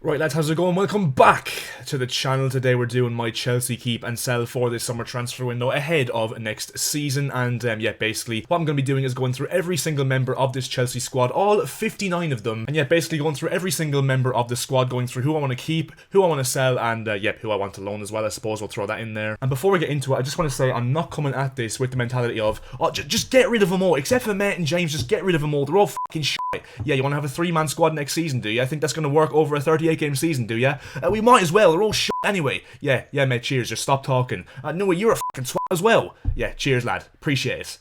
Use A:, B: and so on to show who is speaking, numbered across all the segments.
A: Right lads, how's it going? Welcome back to the channel. Today we're doing my Chelsea keep and sell for this summer transfer window ahead of next season. And yeah, basically what I'm going to be doing is going through every single member of this Chelsea squad, all 59 of them. And yeah, basically going through every single member of the squad, going through who I want to keep, who I want to sell, and yep, who I want to loan as well. I suppose we'll throw that in there. And before we get into it, I just want to say I'm not coming at this with the mentality of, oh, just get rid of them all, except for Matt and James, just get rid of them all. They're all fucking shit. Yeah, you want to have a 3-man squad next season, do you? I think that's going to work over a 38-game season, do you? We might as well, they're all shit anyway. Yeah, mate, cheers, just stop talking. Noah, you're a fucking swat as well. Yeah, cheers, lad, appreciate it.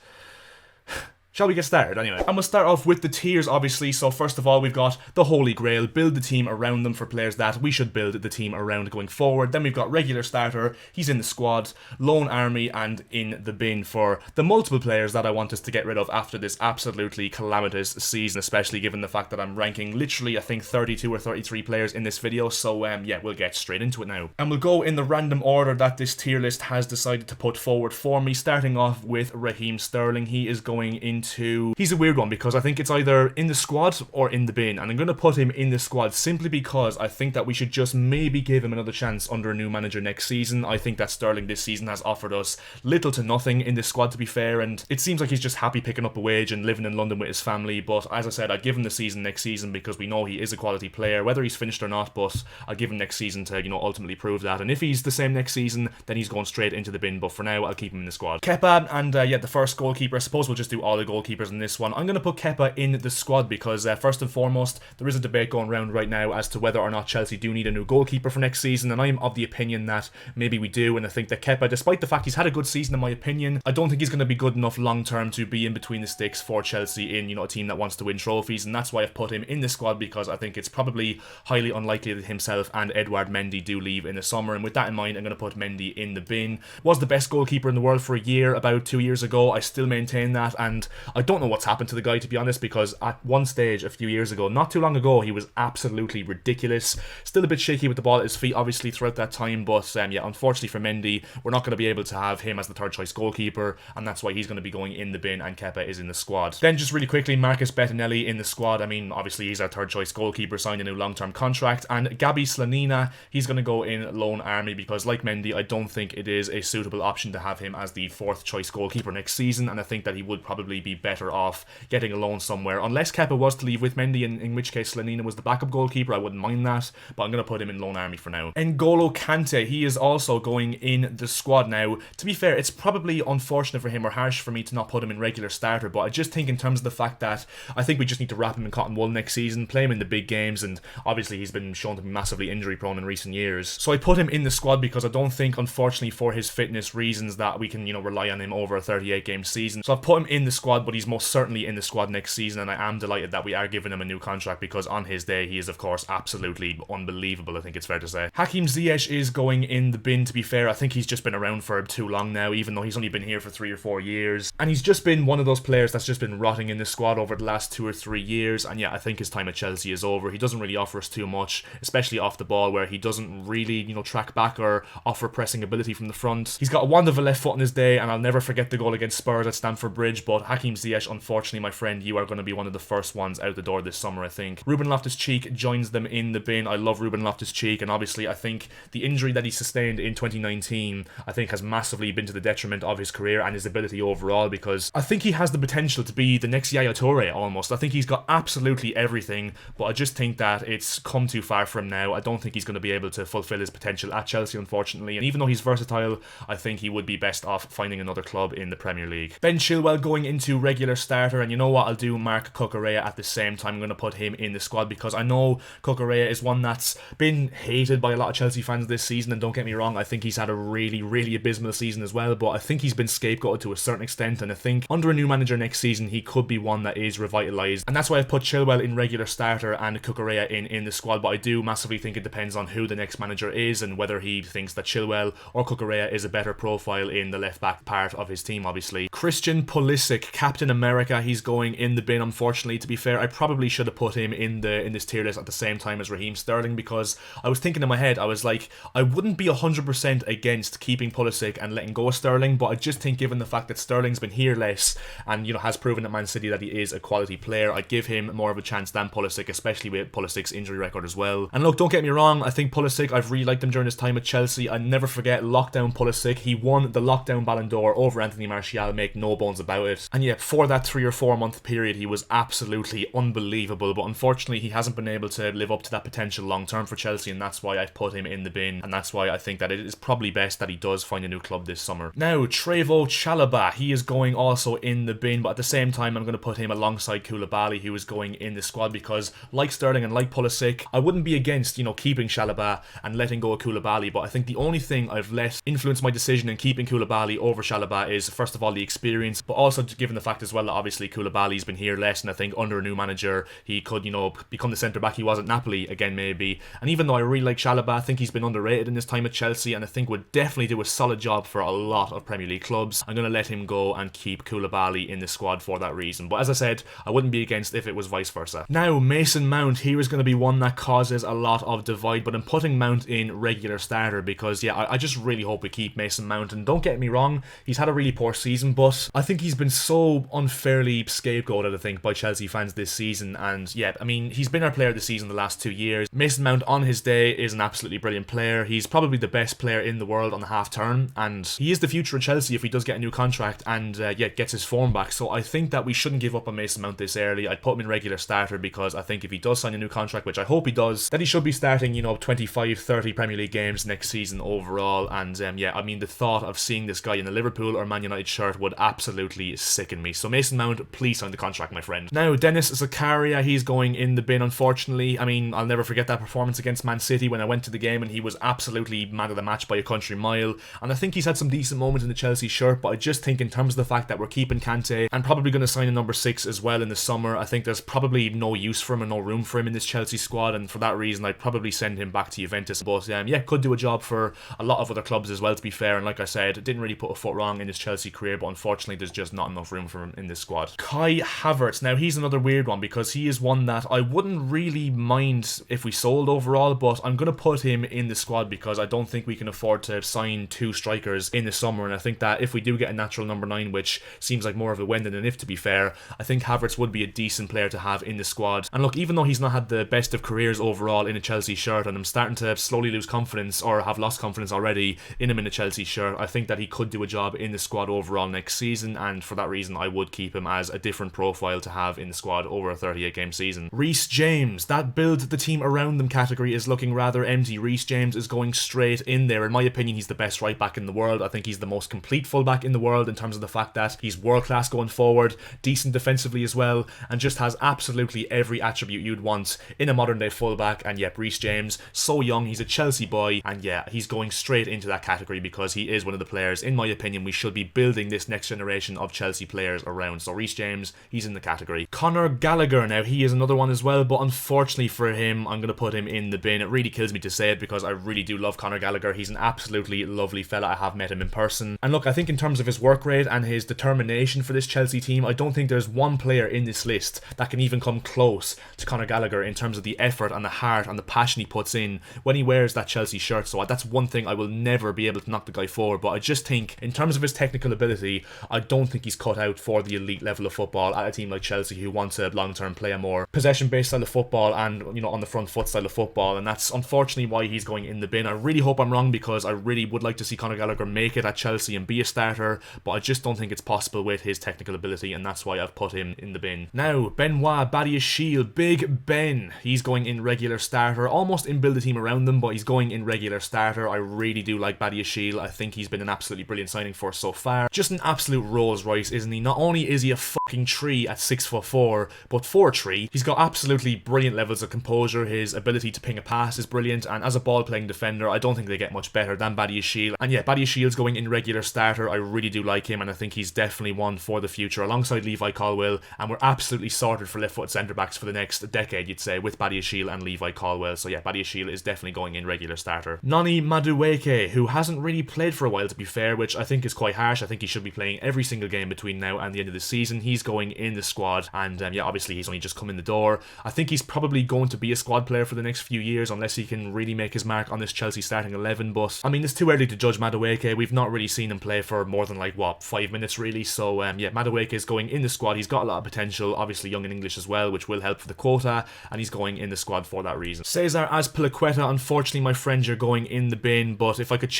A: Shall we get started anyway? I'm going to start off with the tiers, obviously. So first of all, we've got the Holy Grail. Build the team around them for players that we should build the team around going forward. Then we've got regular starter, he's in the squad, loan army, and in the bin for the multiple players that I want us to get rid of after this absolutely calamitous season, especially given the fact that I'm ranking literally, I think, 32 or 33 players in this video. So yeah, we'll get straight into it now. And we'll go in the random order that this tier list has decided to put forward for me, starting off with Raheem Sterling. He is going into... He's a weird one because I think it's either in the squad or in the bin, and I'm going to put him in the squad simply because I think that we should just maybe give him another chance under a new manager next season. I think that Sterling this season has offered us little to nothing in this squad, to be fair, and it seems like he's just happy picking up a wage and living in London with his family. But as I said, I'd give him the season next season because we know he is a quality player, whether he's finished or not, but I'll give him next season to, you know, ultimately prove that. And if he's the same next season, then he's going straight into the bin, but for now, I'll keep him in the squad. Kepa, and yeah, the first goalkeeper. I suppose we'll just do all the goalkeepers in this one. I'm going to put Kepa in the squad because first and foremost, there is a debate going around right now as to whether or not Chelsea do need a new goalkeeper for next season, and I'm of the opinion that maybe we do. And I think that Kepa, despite the fact he's had a good season in my opinion, I don't think he's going to be good enough long term to be in between the sticks for Chelsea in, you know, a team that wants to win trophies, and that's why I've put him in the squad, because I think it's probably highly unlikely that himself and Edouard Mendy do leave in the summer. And with that in mind, I'm going to put Mendy in the bin. Was the best goalkeeper in the world for a year about 2 years ago. I still maintain that, and I don't know what's happened to the guy, to be honest, because at one stage a few years ago, not too long ago, he was absolutely ridiculous. Still a bit shaky with the ball at his feet obviously throughout that time, but yeah, unfortunately for Mendy, we're not going to be able to have him as the third choice goalkeeper, and that's why he's going to be going in the bin and Kepa is in the squad. Then just really quickly, Marcus Bettinelli in the squad. I mean, obviously he's our third choice goalkeeper, signed a new long-term contract, and Gabi Slanina, he's going to go in loan army because, like Mendy, I don't think it is a suitable option to have him as the fourth choice goalkeeper next season, and I think that he would probably be better off getting a loan somewhere, unless Kepa was to leave with Mendy, in which case Slanina was the backup goalkeeper. I wouldn't mind that, but I'm going to put him in loan army for now. N'Golo Kante, he is also going in the squad now. To be fair, it's probably unfortunate for him or harsh for me to not put him in regular starter, but I just think in terms of the fact that I think we just need to wrap him in cotton wool next season, play him in the big games, and obviously he's been shown to be massively injury prone in recent years. So I put him in the squad because I don't think, unfortunately for his fitness reasons, that we can, you know, rely on him over a 38-game season. So I've put him in the squad, but he's most certainly in the squad next season, and I am delighted that we are giving him a new contract because on his day he is of course absolutely unbelievable, I think it's fair to say. Hakim Ziyech is going in the bin, to be fair. I think he's just been around for too long now, even though he's only been here for 3 or 4 years, and he's just been one of those players that's just been rotting in the squad over the last 2 or 3 years, and yeah, I think his time at Chelsea is over. He doesn't really offer us too much, especially off the ball, where he doesn't really, you know, track back or offer pressing ability from the front. He's got a wand of a left foot on his day, and I'll never forget the goal against Spurs at Stamford Bridge, but Hakim Ziyech, unfortunately, my friend, you are going to be one of the first ones out the door this summer, I think. Ruben Loftus-Cheek joins them in the bin. I love Ruben Loftus-Cheek, and obviously I think the injury that he sustained in 2019, I think has massively been to the detriment of his career and his ability overall, because I think he has the potential to be the next Yaya Toure almost. I think he's got absolutely everything, but I just think that it's come too far for him now. I don't think he's going to be able to fulfill his potential at Chelsea, unfortunately, and even though he's versatile, I think he would be best off finding another club in the Premier League. Ben Chilwell going into regular starter, and you know what, I'll do Marc Cucurella at the same time. I'm going to put him in the squad because I know Cucurella is one that's been hated by a lot of Chelsea fans this season, and don't get me wrong, I think he's had a really abysmal season as well, but I think he's been scapegoated to a certain extent, and I think under a new manager next season he could be one that is revitalised, and that's why I've put Chilwell in regular starter and Cucurella in the squad. But I do massively think it depends on who the next manager is and whether he thinks that Chilwell or Cucurella is a better profile in the left back part of his team, obviously. Christian Pulisic, Captain America, he's going in the bin, unfortunately. To be fair, I probably should have put him in this tier list at the same time as Raheem Sterling, because I was thinking in my head, I was like, I wouldn't be 100% against keeping Pulisic and letting go of Sterling, but I just think given the fact that Sterling's been here less and, has proven at Man City that he is a quality player, I'd give him more of a chance than Pulisic, especially with Pulisic's injury record as well. And look, don't get me wrong, I think Pulisic, I've really liked him during his time at Chelsea. I never forget lockdown Pulisic. He won the lockdown Ballon d'Or over Anthony Martial, make no bones about it. And yeah, for that 3 or 4 month period, he was absolutely unbelievable, but unfortunately he hasn't been able to live up to that potential long term for Chelsea, and that's why I've put him in the bin, and that's why I think that it is probably best that he does find a new club this summer. Now, Trevoh Chalobah, he is going also in the bin, but at the same time I'm going to put him alongside Koulibaly, who is going in the squad, because like Sterling and like Pulisic, I wouldn't be against, keeping Chalobah and letting go of Koulibaly, but I think the only thing I've let influence my decision in keeping Koulibaly over Chalobah is, first of all, the experience, but also given the fact as well that obviously Koulibaly's been here less, and I think under a new manager he could, become the centre back he was at Napoli again maybe. And even though I really like Chalobah, I think he's been underrated in his time at Chelsea, and I think would definitely do a solid job for a lot of Premier League clubs. I'm going to let him go and keep Koulibaly in the squad for that reason, but as I said, I wouldn't be against if it was vice versa. Now, Mason Mount, here is going to be one that causes a lot of divide, but I'm putting Mount in regular starter because, yeah, I just really hope we keep Mason Mount, and don't get me wrong, he's had a really poor season, but I think he's been so unfairly scapegoated, I think, by Chelsea fans this season, and yeah, I mean, he's been our player of the season the last 2 years. Mason Mount on his day is an absolutely brilliant player. He's probably the best player in the world on the half turn, and he is the future of Chelsea if he does get a new contract and gets his form back. So I think that we shouldn't give up on Mason Mount this early. I'd put him in regular starter because I think if he does sign a new contract, which I hope he does, that he should be starting 25-30 Premier League games next season overall. And I mean, the thought of seeing this guy in a Liverpool or Man United shirt would absolutely sicken me. So Mason Mount, please sign the contract, my friend. Now, Dennis Zakaria, he's going in the bin, unfortunately. I mean, I'll never forget that performance against Man City when I went to the game and he was absolutely man of the match by a country mile, and I think he's had some decent moments in the Chelsea shirt, but I just think in terms of the fact that we're keeping Kante and probably going to sign a number 6 as well in the summer, I think there's probably no use for him and no room for him in this Chelsea squad, and for that reason I'd probably send him back to Juventus. But could do a job for a lot of other clubs as well, to be fair, and like I said, didn't really put a foot wrong in his Chelsea career, but unfortunately there's just not enough room for him in this squad. Kai Havertz, now he's another weird one because he is one that I wouldn't really mind if we sold overall, but I'm going to put him in the squad because I don't think we can afford to sign 2 strikers in the summer, and I think that if we do get a natural number 9, which seems like more of a when than an if, to be fair, I think Havertz would be a decent player to have in the squad. And look, even though he's not had the best of careers overall in a Chelsea shirt, and I'm starting to slowly lose confidence or have lost confidence already in him in a Chelsea shirt, I think that he could do a job in the squad overall next season, and for that reason I would keep him as a different profile to have in the squad over a 38 game season. Reece James, that build the team around them category is looking rather empty. Reece James is going straight in there. In my opinion, he's the best right back in the world. I think he's the most complete fullback in the world in terms of the fact that he's world class going forward, decent defensively as well, and just has absolutely every attribute you'd want in a modern day fullback. And yep, Reece James, so young, he's a Chelsea boy, and yeah, he's going straight into that category because he is one of the players, in my opinion, we should be building this next generation of Chelsea players around. So Reece James, he's in the category. Conor Gallagher, now he is another one as well, but unfortunately for him, I'm going to put him in the bin. It really kills me to say it because I really do love Conor Gallagher. He's an absolutely lovely fella. I have met him in person, and look, I think in terms of his work rate and his determination for this Chelsea team, I don't think there's one player in this list that can even come close to Conor Gallagher in terms of the effort and the heart and the passion he puts in when he wears that Chelsea shirt. So that's one thing I will never be able to knock the guy for, but I just think in terms of his technical ability, I don't think he's cut out for the elite level of football at a team like Chelsea, who wants to long-term play a more possession-based style of football and, on the front foot style of football, and that's unfortunately why he's going in the bin. I really hope I'm wrong because I really would like to see Conor Gallagher make it at Chelsea and be a starter, but I just don't think it's possible with his technical ability, and that's why I've put him in the bin. Now, Benoit Badiashile, Big Ben, he's going in regular starter, almost in build a team around them, but he's going in regular starter. I really do like Badiashile. I think he's been an absolutely brilliant signing for us so far. Just an absolute Rolls Royce, isn't he? Not only is he a fucking tree at 6'4", but for a tree, he's got absolutely brilliant levels of composure. His ability to ping a pass is brilliant, and as a ball-playing defender, I don't think they get much better than Badiashile. And yeah, Badiashile's going in regular starter. I really do like him, and I think he's definitely one for the future alongside Levi Colwill, and we're absolutely sorted for left-foot centre-backs for the next decade, you'd say, with Badiashile and Levi Colwill. So yeah, Badiashile is definitely going in regular starter. Noni Madueke, who hasn't really played for a while, to be fair, which I think is quite harsh. I think he should be playing every single game between now now and the end of the season. He's going in the squad, and yeah, obviously he's only just come in the door. I think he's probably going to be a squad player for the next few years unless he can really make his mark on this Chelsea starting 11, but I mean, it's too early to judge Madueke. We've not really seen him play for more than like, what, 5 minutes really, so yeah, Madueke is going in the squad. He's got a lot of potential, obviously young in English as well, which will help for the quota, and he's going in the squad for that reason. Cesar Azpilicueta, unfortunately my friend, you're going in the bin, but if I could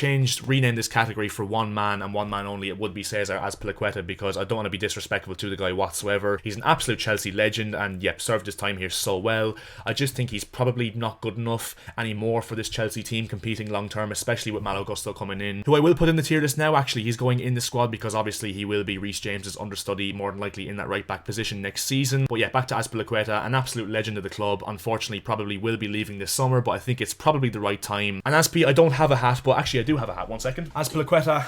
A: rename this category for one man and one man only, it would be Cesar Azpilicueta, because I don't want to be disrespectful to the guy whatsoever. He's an absolute Chelsea legend, and yep, served his time here so well. I just think he's probably not good enough anymore for this Chelsea team competing long term, especially with Malo Gusto coming in, who I will put in the tier list now. Actually, he's going in the squad because obviously he will be Reece James's understudy more than likely in that right back position next season. But yeah, back to Azpilicueta, an absolute legend of the club. Unfortunately probably will be leaving this summer, but I think it's probably the right time. And Azpi, I don't have a hat, but actually I do have a hat, 1 second. Azpilicueta,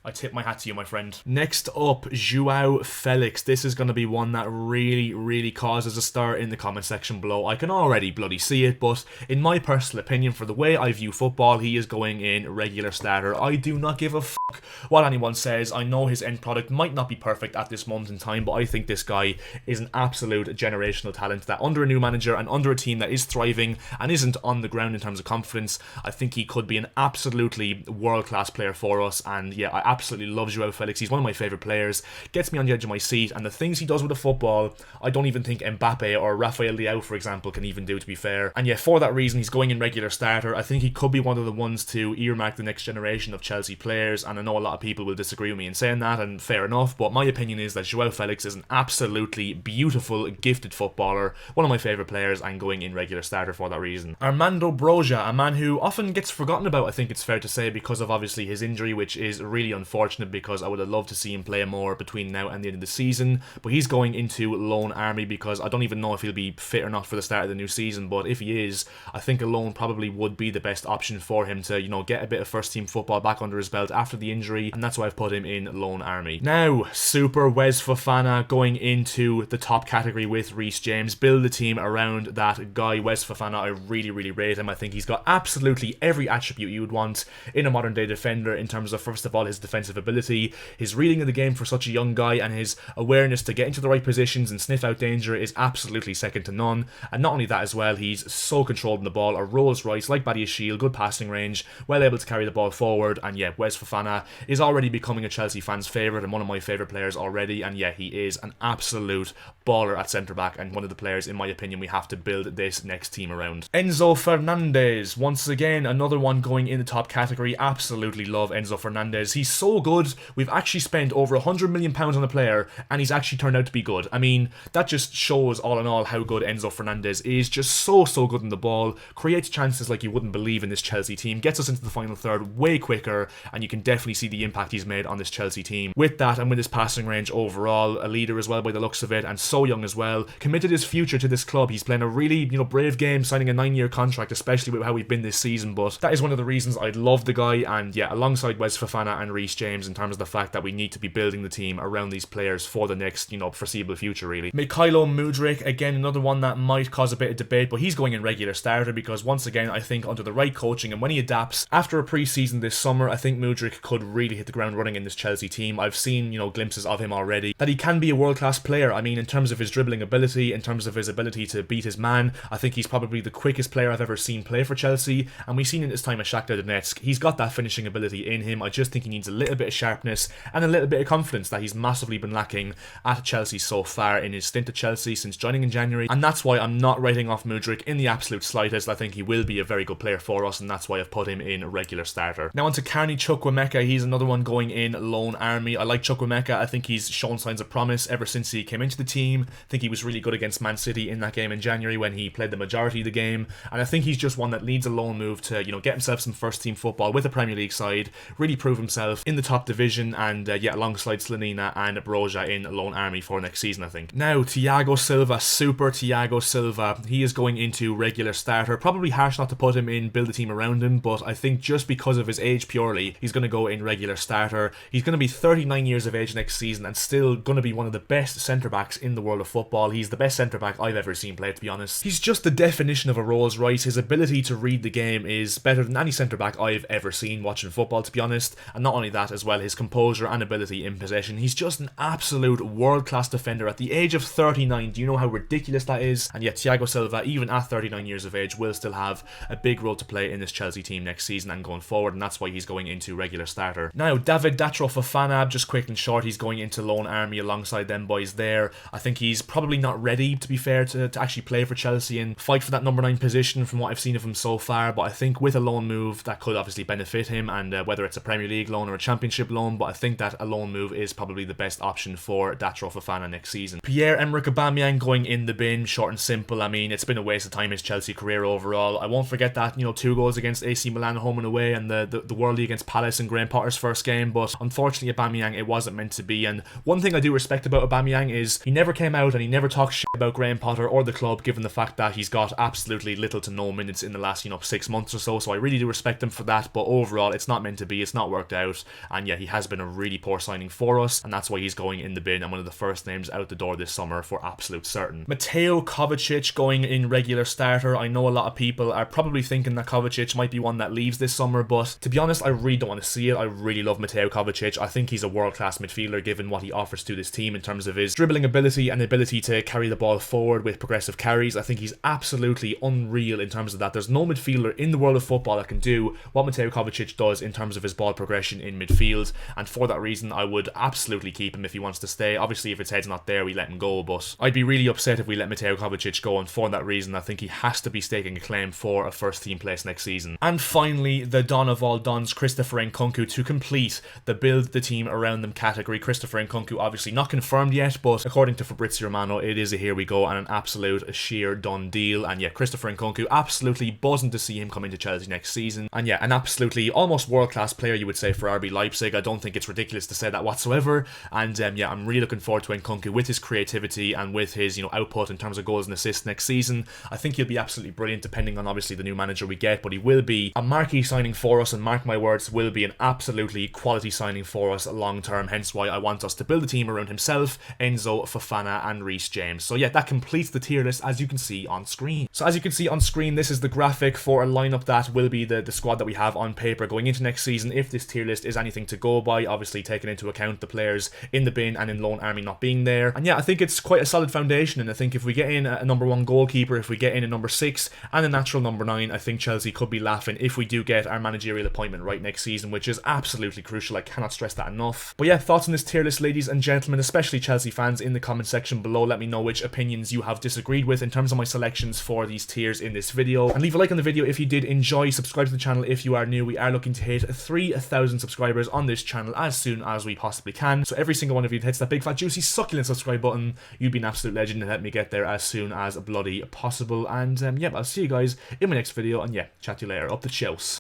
A: I tip my hat to you, my friend. Next up, Joao Felix. This is going to be one that really causes a stir in the comment section below. I can already bloody see it, but in my personal opinion, for the way I view football, he is going in regular starter. I do not give a fuck what anyone says. I know his end product might not be perfect at this moment in time, but I think this guy is an absolute generational talent that under a new manager and under a team that is thriving and isn't on the ground in terms of confidence, I think he could be an absolutely world-class player for us. And yeah, I absolutely love Joao Felix. He's one of my favourite players, gets me on the edge of my seat, and the things he does with the football, I don't even think Mbappe or Rafael Leao, for example, can even do, to be fair. And yeah, for that reason, he's going in regular starter. I think he could be one of the ones to earmark the next generation of Chelsea players, and I know a lot of people will disagree with me in saying that, and fair enough, but my opinion is that Joao Felix is an absolutely beautiful, gifted footballer, one of my favourite players, and going in regular starter for that reason. Armando Broja, a man who often gets forgotten about, I think it's fair to say, because of obviously his injury, which is really unfortunate because I would have loved to see him play more between now and the end of the season, but he's going into loan army because I don't even know if he'll be fit or not for the start of the new season, but if he is, I think a loan probably would be the best option for him to, you know, get a bit of first team football back under his belt after the injury, and that's why I've put him in loan army. Now, Super Wes Fofana going into the top category with Reece James. Build the team around that guy, Wes Fofana. I really rate him. I think he's got absolutely every attribute you would want in a modern day defender in terms of, first of all, his defensive ability. His reading of the game for such a young guy and his awareness to get into the right positions and sniff out danger is absolutely second to none. And not only that as well, he's so controlled in the ball, a Rolls Royce like Badiashile, good passing range, well able to carry the ball forward. And yeah, Wes Fofana is already becoming a Chelsea fan's favourite and one of my favourite players already. And yeah, he is an absolute baller at centre back and one of the players, in my opinion, we have to build this next team around. Enzo Fernandez, once again, another one going in the top category. Absolutely love Enzo Fernandez. He's so good. We've actually spent over £100 million on a player and he's actually turned out to be good. I mean, that just shows all in all how good Enzo Fernandez is. Just so good in the ball, creates chances like you wouldn't believe in this Chelsea team, gets us into the final third way quicker, and you can definitely see the impact he's made on this Chelsea team. With that and with his passing range overall, a leader as well by the looks of it, and so young as well, committed his future to this club. He's playing a really, brave game, signing a 9-year contract, especially with how we've been this season, but that is one of the reasons I love the guy. And yeah, alongside Wes Fofana and Reece James, in terms of the fact that we need to be building the team around these players for the next, foreseeable future, really. Mikhailo Mudryk, again, another one that might cause a bit of debate, but he's going in regular starter because, once again, I think under the right coaching and when he adapts, after a pre-season this summer, I think Mudryk could really hit the ground running in this Chelsea team. I've seen, glimpses of him already, that he can be a world-class player. I mean, in terms of his dribbling ability, in terms of his ability to beat his man, I think he's probably the quickest player I've ever seen play for Chelsea, and we've seen in his time at Shakhtar Donetsk, he's got that finishing ability in him. I just think he needs a little bit of sharpness and a little bit of confidence that he's massively been lacking at Chelsea so far in his stint at Chelsea since joining in January, and that's why I'm not writing off Mudryk in the absolute slightest. I think he will be a very good player for us, and that's why I've put him in a regular starter. Now on to Carney Chukwuemeka. He's another one going in loan army. I like Chukwuemeka. I think he's shown signs of promise ever since he came into the team. I think he was really good against Man City in that game in January when he played the majority of the game, and I think he's just one that needs a loan move to, get himself some first team football with a Premier League side, really prove himself in the top division, and yeah, alongside Slanina and Broja in loan army for next season, I think. Now, Thiago Silva, Super Thiago Silva. He is going into regular starter. Probably harsh not to put him in build a team around him, but I think just because of his age purely, he's going to go in regular starter. He's going to be 39 years of age next season and still going to be one of the best centre-backs in the world of football. He's the best centre-back I've ever seen play, to be honest. He's just the definition of a Rolls Royce. His ability to read the game is better than any centre-back I've ever seen watching football, to be honest. And not only that as well, his composure and ability in possession. He's just an absolute world-class defender at the age of 39. Do you know how ridiculous that is? And yet Thiago Silva, even at 39 years of age, will still have a big role to play in this Chelsea team next season and going forward, and that's why he's going into regular starter. Now, David Datro Fofana, just quick and short, he's going into loan army alongside them boys there. I think he's probably not ready, to be fair, to actually play for Chelsea and fight for that number 9 position from what I've seen of him so far, but I think with a loan move that could obviously benefit him, and whether it's a Premier League loan or a Championship loan, but I think that a loan move is probably the best option for Datro Fofana next season. Pierre-Emerick Aubameyang going in the bin, short and simple. I mean, it's been a waste of time his Chelsea career overall. I won't forget that, 2 goals against AC Milan home and away, and the worldie against Palace in Graham Potter's first game, but unfortunately Aubameyang, it wasn't meant to be. And one thing I do respect about Aubameyang is he never came out and he never talked shit about Graham Potter or the club, given the fact that he's got absolutely little to no minutes in the last 6 months or so I really do respect him for that. But overall, it's not meant to be, it's not worked out, and yeah, he has been a really poor signing for us, and that's why he's going in the bin and one of the first names out the door this summer for absolute certain. Mateo Kovacic going in regular starter. I know a lot of people are probably thinking that Kovacic might be one that leaves this summer, but to be honest, I really don't want to see it. I really love Mateo Kovacic. I think he's a world-class midfielder given what he offers to this team in terms of his dribbling ability and ability to carry the ball forward with progressive carries. I think he's absolutely unreal in terms of that. There's no midfielder in the world of football that can do what Mateo Kovacic does in terms of his ball progression in midfield, and for that reason I would absolutely keep him if he wants to stay. Obviously if his head's not there, we let him go, but I'd be really upset if we let Mateo Kovacic go, and for that reason I think he has to be staking a claim for a first team place next season. And finally, the Don of all Dons, Christopher Nkunku, to complete the build the team around them category. Christopher Nkunku obviously not confirmed yet, but according to Fabrizio Romano, it is a here we go and an absolute sheer done deal. And yeah, Christopher Nkunku, absolutely buzzing to see him come into Chelsea next season, and yeah, an absolutely almost world-class player, you would say, for RB Leipzig. I don't think it's ridiculous to say that whatsoever, and yeah, I'm really looking forward to Nkunku with his creativity and with his output in terms of goals and assists next season. I think he'll be absolutely brilliant depending on obviously the new manager we get, but he will be a marquee signing for us, and mark my words, will be an absolutely quality signing for us long term, hence why I want us to build a team around himself, Enzo, Fofana and Reece James. So yeah, that completes the tier list as you can see on screen. So as you can see on screen, this is the graphic for a lineup that will be the squad that we have on paper going into next season, if this tier list is anything to go by, obviously taking into account the players in the bin and in loan army not being there. And yeah, I think it's quite a solid foundation, and I think if we get in a number 1 goalkeeper, if we get in a number 6 and a natural number 9, I think Chelsea could be laughing if we do get our managerial appointment right next season, which is absolutely crucial. I cannot stress that enough. But yeah, thoughts on this tier list, ladies and gentlemen, especially Chelsea fans, in the comment section below. Let me know which opinions you have disagreed with in terms of my selections for these tiers in this video, and leave a like on the video if you did enjoy. Subscribe to the channel if you are new. We are looking to hit 3,000 subscribers on this channel as soon as we possibly can, so every single one of you that hits that big fat juicy succulent subscribe button, you'd be an absolute legend and help me get there as soon as bloody possible. And yeah, I'll see you guys in my next video, and yeah, chat to you later. Up the chows.